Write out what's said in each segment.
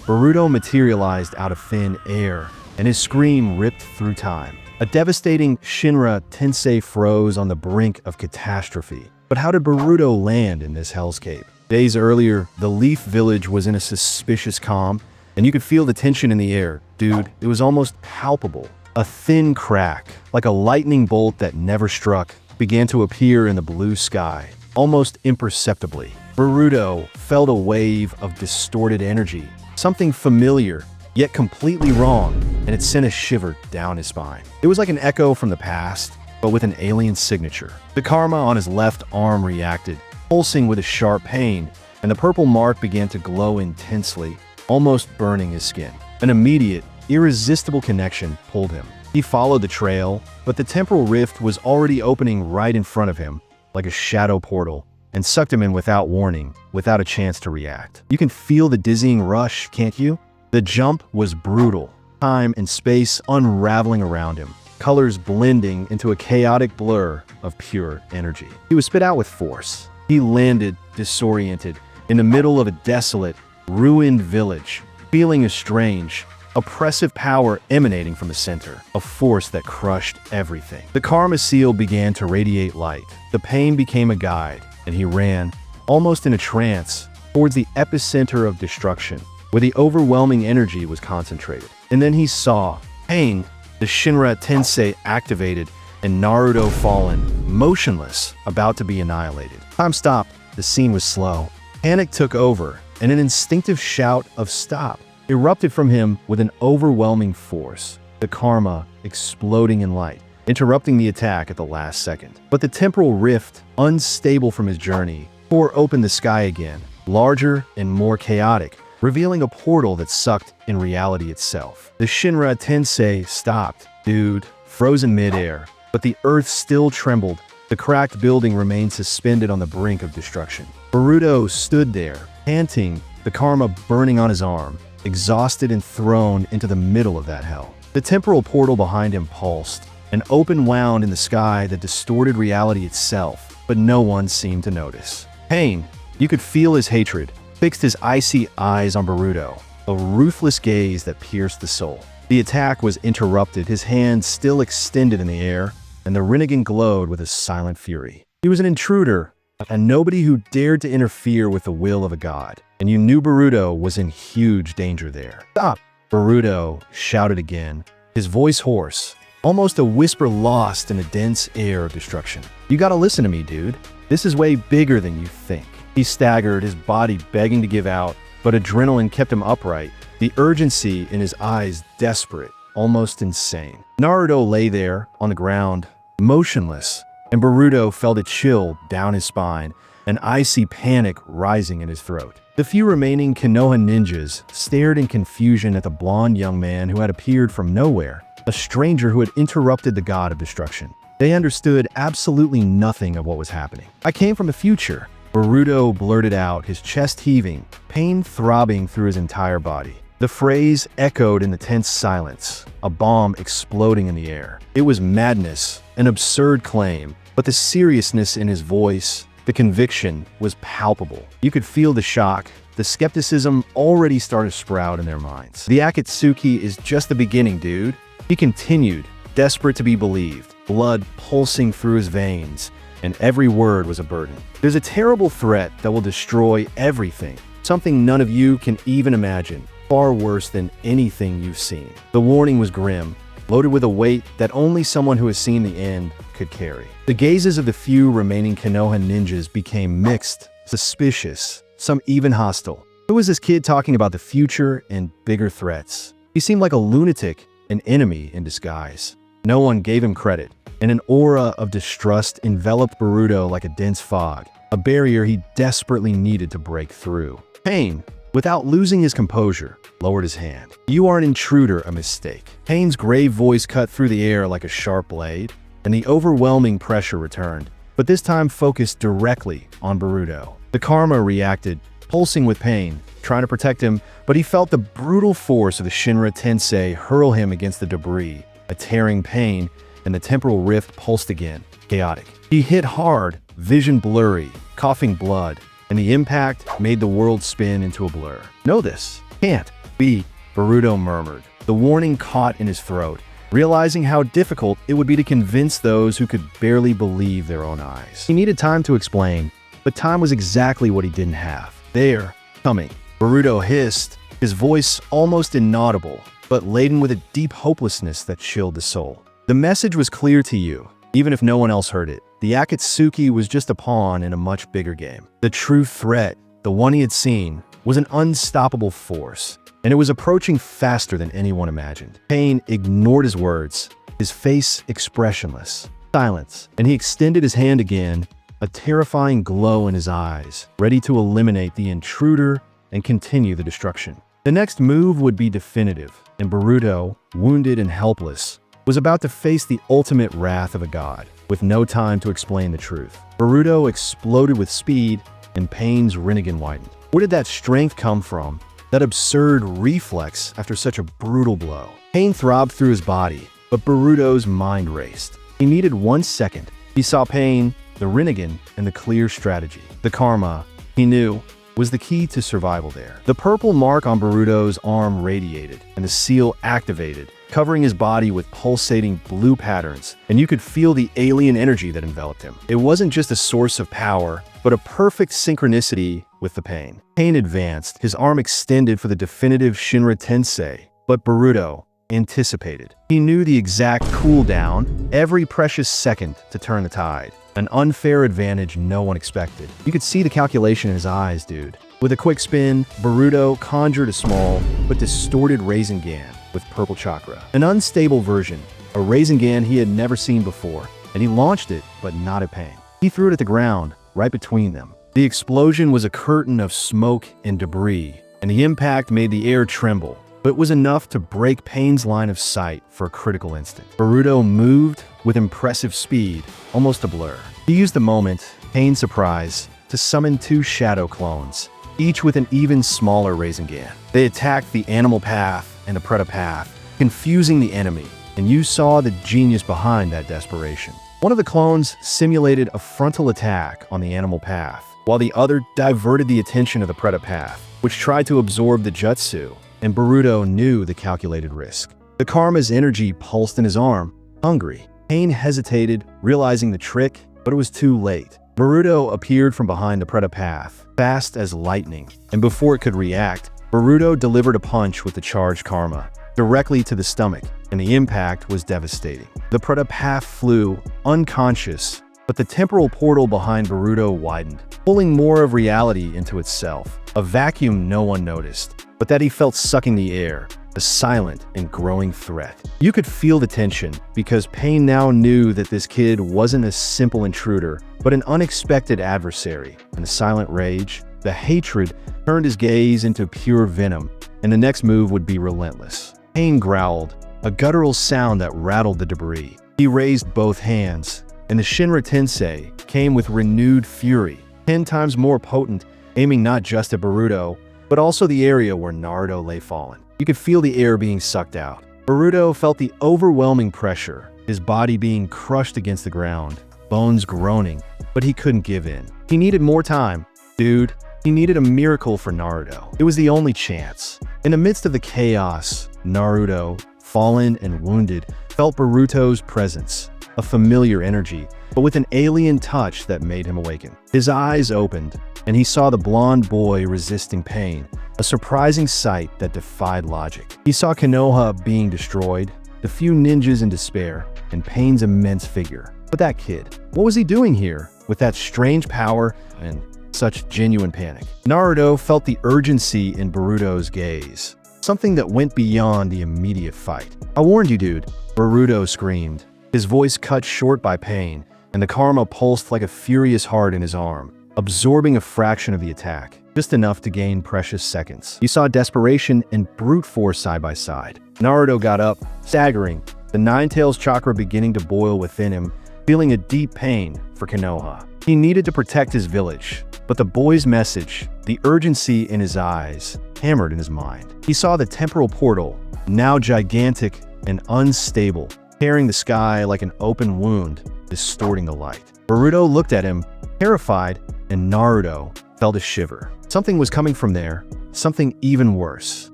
Boruto materialized out of thin air, and his scream ripped through time. A devastating Shinra Tensei froze on the brink of catastrophe. But how did Boruto land in this hellscape? Days earlier, the Leaf Village was in a suspicious calm, and you could feel the tension in the air. Dude, it was almost palpable. A thin crack, like a lightning bolt that never struck, began to appear in the blue sky, almost imperceptibly. Boruto felt a wave of distorted energy, something familiar, yet completely wrong, and it sent a shiver down his spine. It was like an echo from the past, but with an alien signature. The karma on his left arm reacted, pulsing with a sharp pain, and the purple mark began to glow intensely, almost burning his skin. An immediate, irresistible connection pulled him. He followed the trail, but the temporal rift was already opening right in front of him, like a shadow portal, and sucked him in without warning, without a chance to react. You can feel the dizzying rush, can't you? The jump was brutal, time and space unraveling around him, colors blending into a chaotic blur of pure energy. He was spit out with force. He landed, disoriented, in the middle of a desolate, ruined village, feeling a strange, oppressive power emanating from the center, a force that crushed everything. The karma seal began to radiate light. The pain became a guide, and he ran, almost in a trance, towards the epicenter of destruction, where the overwhelming energy was concentrated. And then he saw Pain, the Shinra Tensei activated, and Naruto fallen, motionless, about to be annihilated. Time stopped. The scene was slow. Panic took over, and an instinctive shout of stop erupted from him with an overwhelming force, the karma exploding in light, interrupting the attack at the last second. But the temporal rift, unstable from his journey, tore open the sky again, larger and more chaotic, revealing a portal that sucked in reality itself. The Shinra Tensei stopped, dude, frozen midair, but the earth still trembled. The cracked building remained suspended on the brink of destruction. Boruto stood there, panting, the karma burning on his arm, exhausted and thrown into the middle of that hell. The temporal portal behind him pulsed, an open wound in the sky that distorted reality itself, but no one seemed to notice. Pain, you could feel his hatred, fixed his icy eyes on Boruto, a ruthless gaze that pierced the soul. The attack was interrupted, his hand still extended in the air, and the renegade glowed with a silent fury. He was an intruder, and nobody who dared to interfere with the will of a god. And you knew Boruto was in huge danger there. Stop! Boruto shouted again, his voice hoarse, almost a whisper lost in the dense air of destruction. You gotta listen to me, dude. This is way bigger than you think. He staggered, his body begging to give out, but adrenaline kept him upright, the urgency in his eyes desperate, almost insane. Naruto lay there, on the ground, motionless, and Boruto felt a chill down his spine, an icy panic rising in his throat. The few remaining Konoha ninjas stared in confusion at the blonde young man who had appeared from nowhere, a stranger who had interrupted the god of destruction. They understood absolutely nothing of what was happening. I came from the future, Boruto blurted out, his chest heaving, pain throbbing through his entire body. The phrase echoed in the tense silence, a bomb exploding in the air. It was madness, an absurd claim, but the seriousness in his voice, the conviction, was palpable. You could feel the shock, the skepticism already started to sprout in their minds. The Akatsuki is just the beginning, dude. He continued, desperate to be believed, blood pulsing through his veins, and every word was a burden. There's a terrible threat that will destroy everything, something none of you can even imagine, far worse than anything you've seen. The warning was grim, loaded with a weight that only someone who has seen the end could carry. The gazes of the few remaining Konoha ninjas became mixed, suspicious, some even hostile. Who was this kid talking about the future and bigger threats? He seemed like a lunatic, an enemy in disguise. No one gave him credit, and an aura of distrust enveloped Boruto like a dense fog, a barrier he desperately needed to break through. Pain, without losing his composure, lowered his hand. You are an intruder, a mistake. Pain's grave voice cut through the air like a sharp blade, and the overwhelming pressure returned, but this time focused directly on Boruto. The karma reacted, pulsing with pain, trying to protect him, but he felt the brutal force of the Shinra Tensei hurl him against the debris, a tearing pain, and the temporal rift pulsed again, chaotic. He hit hard, vision blurry, coughing blood, and the impact made the world spin into a blur. Know this. Can't. "Beat," Boruto murmured, the warning caught in his throat, realizing how difficult it would be to convince those who could barely believe their own eyes. He needed time to explain, but time was exactly what he didn't have. "They're coming," Boruto hissed, his voice almost inaudible, but laden with a deep hopelessness that chilled the soul. The message was clear to you, even if no one else heard it. The Akatsuki was just a pawn in a much bigger game. The true threat, the one he had seen, was an unstoppable force, and it was approaching faster than anyone imagined. Pain ignored his words, his face expressionless. Silence, and he extended his hand again, a terrifying glow in his eyes, ready to eliminate the intruder and continue the destruction. The next move would be definitive, and Boruto, wounded and helpless, was about to face the ultimate wrath of a god, with no time to explain the truth. Boruto exploded with speed, and Pain's Rinnegan widened. Where did that strength come from? That absurd reflex after such a brutal blow? Pain throbbed through his body, but Boruto's mind raced. He needed 1 second. He saw Pain, the Rinnegan, and the clear strategy. The karma, he knew, was the key to survival there. The purple mark on Boruto's arm radiated, and the seal activated, covering his body with pulsating blue patterns, and you could feel the alien energy that enveloped him. It wasn't just a source of power, but a perfect synchronicity with the pain. Pain advanced, his arm extended for the definitive Shinra Tensei, but Boruto anticipated. He knew the exact cooldown, every precious second to turn the tide. An unfair advantage no one expected. You could see the calculation in his eyes, dude. With a quick spin, Boruto conjured a small but distorted Rasengan with purple chakra. An unstable version, a Rasengan he had never seen before, and he launched it, but not at Pain. He threw it at the ground, right between them. The explosion was a curtain of smoke and debris, and the impact made the air tremble, but it was enough to break Pain's line of sight for a critical instant. Boruto moved with impressive speed, almost a blur. He used the moment, Pain's surprise, to summon 2 shadow clones, each with an even smaller Rasengan. They attacked the animal path and the Predator path, confusing the enemy, and you saw the genius behind that desperation. One of the clones simulated a frontal attack on the animal path, while the other diverted the attention of the Predator path, which tried to absorb the jutsu, and Boruto knew the calculated risk. The karma's energy pulsed in his arm, hungry. Pain hesitated, realizing the trick, but it was too late. Boruto appeared from behind the Predator path, fast as lightning, and before it could react, Boruto delivered a punch with the charged karma, directly to the stomach, and the impact was devastating. The Predator path flew, unconscious, but the temporal portal behind Boruto widened, pulling more of reality into itself, a vacuum no one noticed, but that he felt sucking the air, a silent and growing threat. You could feel the tension, because Pain now knew that this kid wasn't a simple intruder, but an unexpected adversary. And the silent rage, the hatred, turned his gaze into pure venom, and the next move would be relentless. Pain growled, a guttural sound that rattled the debris. He raised both hands, and the Shinra Tensei came with renewed fury, 10 times more potent, aiming not just at Boruto, but also the area where Naruto lay fallen. You could feel the air being sucked out. Boruto felt the overwhelming pressure, his body being crushed against the ground, bones groaning, but he couldn't give in. He needed more time. Dude, he needed a miracle for Naruto. It was the only chance. In the midst of the chaos, Naruto, fallen and wounded, felt Boruto's presence, a familiar energy, but with an alien touch that made him awaken. His eyes opened, and he saw the blonde boy resisting pain, a surprising sight that defied logic. He saw Konoha being destroyed, the few ninjas in despair, and Pain's immense figure. But that kid, what was he doing here, with that strange power and such genuine panic? Naruto felt the urgency in Boruto's gaze, something that went beyond the immediate fight. "I warned you, dude," Boruto screamed, his voice cut short by pain, and the karma pulsed like a furious heart in his arm, absorbing a fraction of the attack, just enough to gain precious seconds. You saw desperation and brute force side by side. Naruto got up, staggering, the Nine-Tails chakra beginning to boil within him, feeling a deep pain for Konoha. He needed to protect his village, but the boy's message, the urgency in his eyes, hammered in his mind. He saw the temporal portal, now gigantic and unstable, tearing the sky like an open wound, distorting the light. Boruto looked at him, terrified, and Naruto felt a shiver. Something was coming from there, something even worse.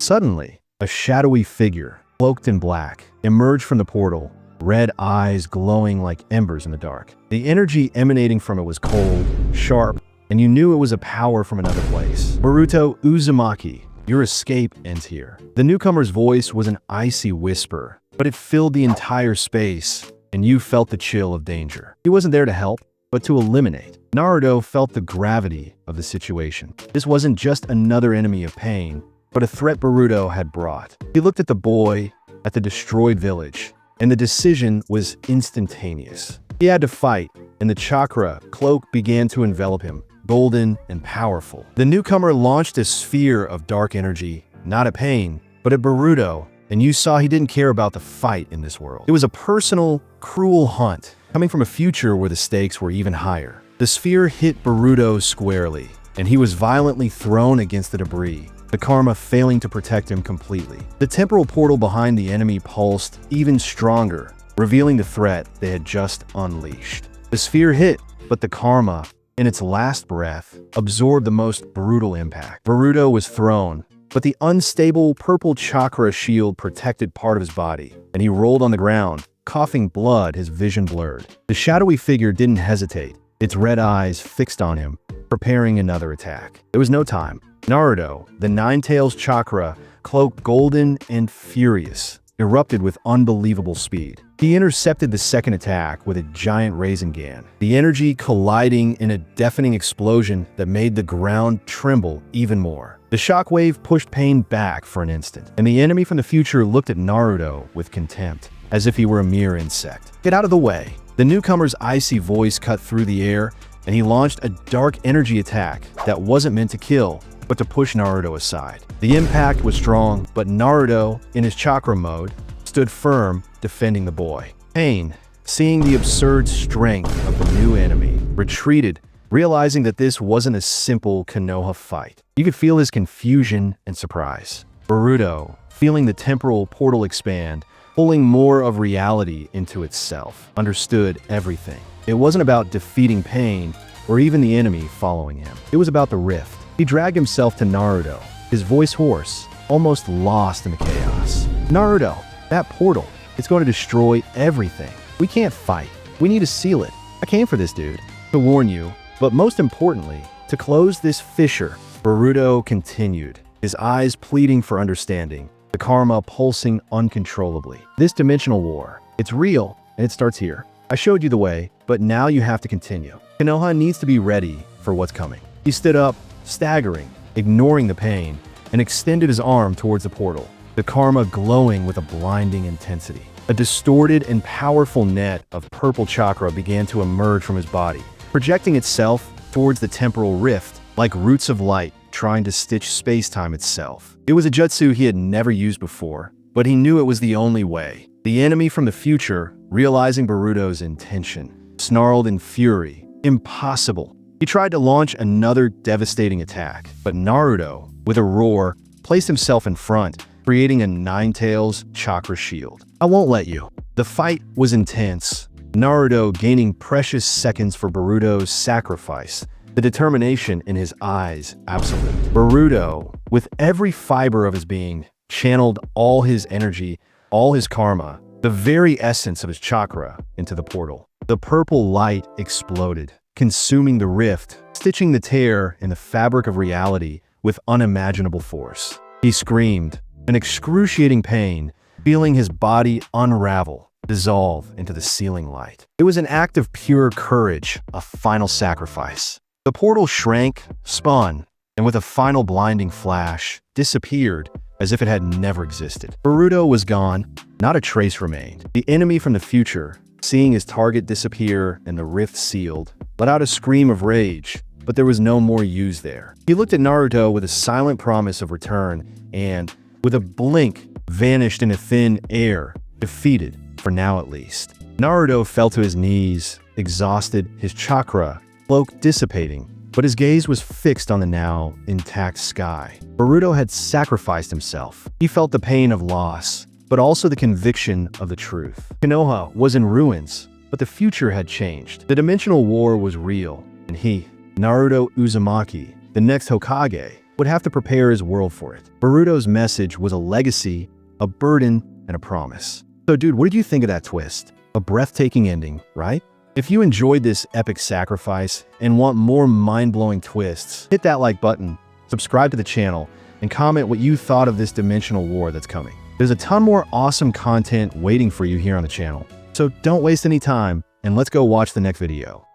Suddenly, a shadowy figure, cloaked in black, emerged from the portal, red eyes glowing like embers in the dark. The energy emanating from it was cold, sharp, and you knew it was a power from another place. Boruto Uzumaki, your escape ends here. The newcomer's voice was an icy whisper, but it filled the entire space, and you felt the chill of danger. He wasn't there to help, but to eliminate. Naruto felt the gravity of the situation. This wasn't just another enemy of pain, but a threat Boruto had brought. He looked at the boy, at the destroyed village, and the decision was instantaneous. He had to fight, and the chakra cloak began to envelop him, golden and powerful. The newcomer launched a sphere of dark energy, not at Pain, but at Boruto, and you saw he didn't care about the fight in this world. It was a personal, cruel hunt, coming from a future where the stakes were even higher. The sphere hit Boruto squarely, and he was violently thrown against the debris, the karma failing to protect him completely. The temporal portal behind the enemy pulsed even stronger, revealing the threat they had just unleashed. The sphere hit, but the karma, in its last breath, absorbed the most brutal impact. Boruto was thrown, but the unstable purple chakra shield protected part of his body, and he rolled on the ground, coughing blood, his vision blurred. The shadowy figure didn't hesitate, its red eyes fixed on him, preparing another attack. There was no time. Naruto, the Nine-Tails chakra, cloaked golden and furious, erupted with unbelievable speed. He intercepted the second attack with a giant Rasengan, the energy colliding in a deafening explosion that made the ground tremble even more. The shockwave pushed Pain back for an instant, and the enemy from the future looked at Naruto with contempt, as if he were a mere insect. Get out of the way. The newcomer's icy voice cut through the air, and he launched a dark energy attack that wasn't meant to kill, but to push Naruto aside. The impact was strong, but Naruto, in his chakra mode, stood firm, defending the boy. Pain, seeing the absurd strength of the new enemy, retreated, realizing that this wasn't a simple Konoha fight. You could feel his confusion and surprise. Boruto, feeling the temporal portal expand, pulling more of reality into itself, understood everything. It wasn't about defeating Pain, or even the enemy following him. It was about the rift. He dragged himself to Naruto, his voice hoarse, almost lost in the chaos. Naruto, that portal, it's going to destroy everything. We can't fight. We need to seal it. I came for this, dude. To warn you, but most importantly, to close this fissure. Boruto continued, his eyes pleading for understanding, the karma pulsing uncontrollably. This dimensional war, it's real, and it starts here. I showed you the way, but now you have to continue. Konoha needs to be ready for what's coming. He stood up, staggering, ignoring the pain, and extended his arm towards the portal, the karma glowing with a blinding intensity. A distorted and powerful net of purple chakra began to emerge from his body, projecting itself towards the temporal rift like roots of light trying to stitch space-time itself. It was a jutsu he had never used before, but he knew it was the only way. The enemy from the future, realizing Boruto's intention, snarled in fury. Impossible. He tried to launch another devastating attack, but Naruto, with a roar, placed himself in front, creating a Nine-Tails chakra shield. I won't let you. The fight was intense, Naruto gaining precious seconds for Boruto's sacrifice, the determination in his eyes absolute. Boruto, with every fiber of his being, channeled all his energy, all his karma, the very essence of his chakra, into the portal. The purple light exploded, consuming the rift, stitching the tear in the fabric of reality with unimaginable force. He screamed, in excruciating pain, feeling his body unravel, dissolve into the sealing light. It was an act of pure courage, a final sacrifice. The portal shrank, spun, and with a final blinding flash, disappeared as if it had never existed. Boruto was gone, not a trace remained. The enemy from the future, seeing his target disappear and the rift sealed, let out a scream of rage, but there was no more use there. He looked at Naruto with a silent promise of return and, with a blink, vanished into thin air, defeated, for now at least. Naruto fell to his knees, exhausted, his chakra cloak dissipating, but his gaze was fixed on the now intact sky. Boruto had sacrificed himself. He felt the pain of loss, but also the conviction of the truth. Konoha was in ruins, but the future had changed. The dimensional war was real, and he, Naruto Uzumaki, the next Hokage, would have to prepare his world for it. Boruto's message was a legacy, a burden, and a promise. So dude, what did you think of that twist? A breathtaking ending, right? If you enjoyed this epic sacrifice and want more mind-blowing twists, hit that like button, subscribe to the channel, and comment what you thought of this dimensional war that's coming. There's a ton more awesome content waiting for you here on the channel. So don't waste any time, and let's go watch the next video.